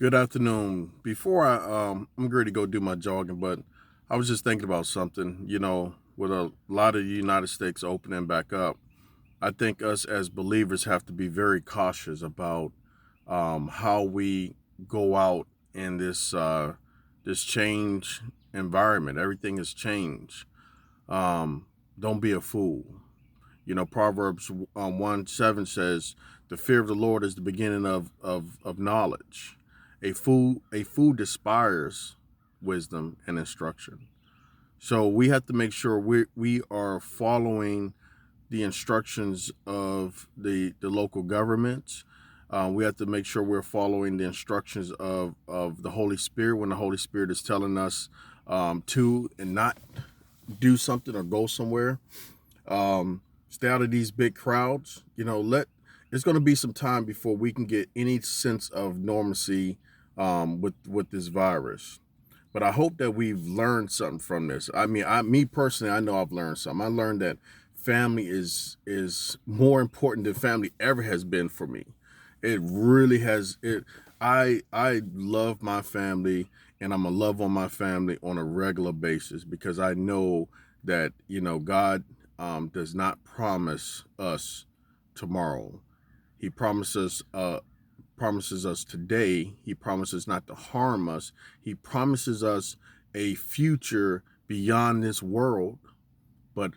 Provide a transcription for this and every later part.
Good afternoon. Before I'm ready to go do my jogging, but I was just thinking about something. With a lot of the United States opening back up, I think us as believers have to be very cautious about how we go out in this change environment. Everything has changed. Don't be a fool. Proverbs 1:7 says, "The fear of the Lord is the beginning of knowledge." A fool despires wisdom and instruction. So we have to make sure we are following the instructions of the local governments. We have to make sure we're following the instructions of the Holy Spirit when the Holy Spirit is telling us to and not do something or go somewhere. Stay out of these big crowds. It's going to be some time before we can get any sense of normalcy with this virus. But I hope that we've learned something from this. I mean, me personally, I know I've learned something. I learned that family is more important than family ever has been for me. It really has. I love my family, and I'm gonna love on my family on a regular basis because I know that God does not promise us tomorrow. He promises us today. He promises not to harm us. He promises us a future beyond this world. But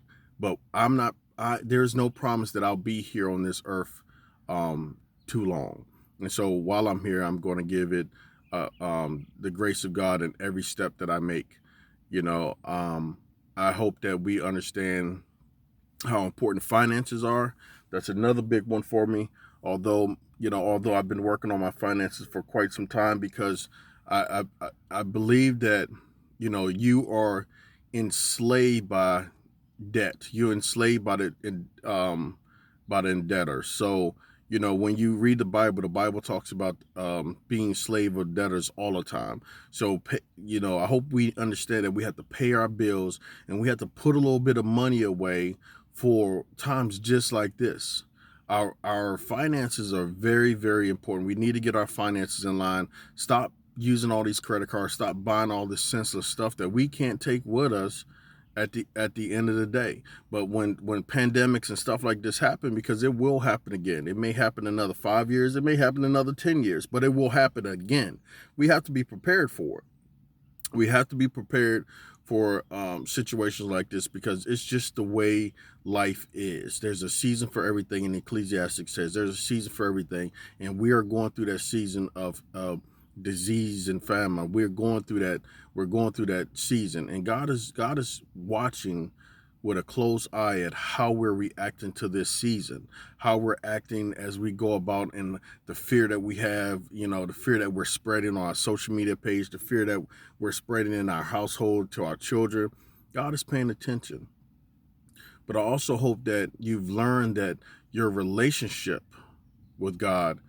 I'm not. There's no promise that I'll be here on this earth too long. And so while I'm here, I'm going to give it the grace of God in every step that I make. I hope that we understand how important finances are. That's another big one for me. Although I've been working on my finances for quite some time because I believe that you are enslaved by debt. You're enslaved by the indebtor. So when you read the Bible talks about being slave of debtors all the time. So I hope we understand that we have to pay our bills and we have to put a little bit of money away for times just like this. Our finances are very, very important. We need to get our finances in line. Stop using all these credit cards. Stop buying all this senseless stuff that we can't take with us at the end of the day. But when pandemics and stuff like this happen, because it will happen again. It may happen another 5 years. It may happen another 10 years, but it will happen again. We have to be prepared for it. We have to be prepared for situations like this because it's just the way life is. There's a season for everything, and Ecclesiastes says there's a season for everything, and we are going through that season of disease and famine. We're going through that. We're going through that season, and God is watching with a close eye at how we're reacting to this season, how we're acting as we go about, and the fear that we have, the fear that we're spreading on our social media page, the fear that we're spreading in our household to our children. God is paying attention. But I also hope that you've learned that your relationship with God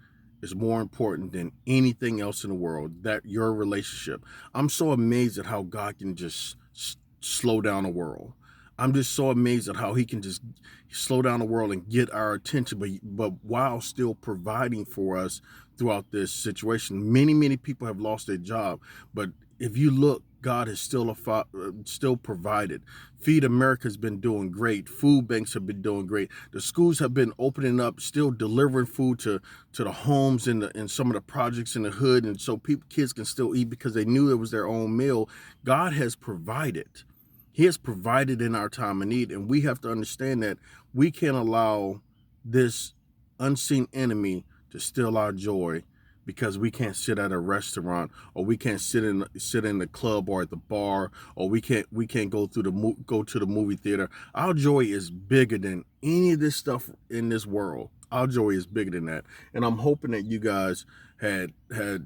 is more important than anything else in the world, that your relationship. I'm so amazed at how God can just slow down the world. I'm just so amazed at how he can just slow down the world and get our attention, but while still providing for us throughout this situation. Many people have lost their job, but if you look, God has still provided. Feed America has been doing great. Food banks have been doing great. The schools have been opening up, still delivering food to the homes and some of the projects in the hood, and so kids can still eat because they knew it was their own meal. God has provided. He has provided in our time of need, and we have to understand that we can't allow this unseen enemy to steal our joy because we can't sit at a restaurant, or we can't sit in the club or at the bar, or we can't go to the movie theater. Our joy is bigger than any of this stuff in this world. Our joy is bigger than that, and I'm hoping that you guys had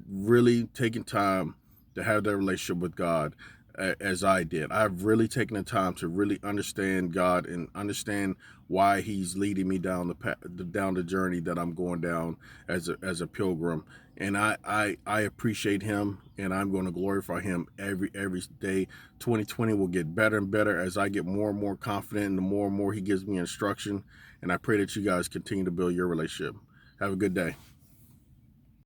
really taken time to have that relationship with God as I did. I've really taken the time to really understand God and understand why He's leading me down the journey that I'm going down as a pilgrim. And I appreciate Him, and I'm going to glorify Him every day. 2020 will get better and better as I get more and more confident, and the more and more He gives me instruction. And I pray that you guys continue to build your relationship. Have a good day.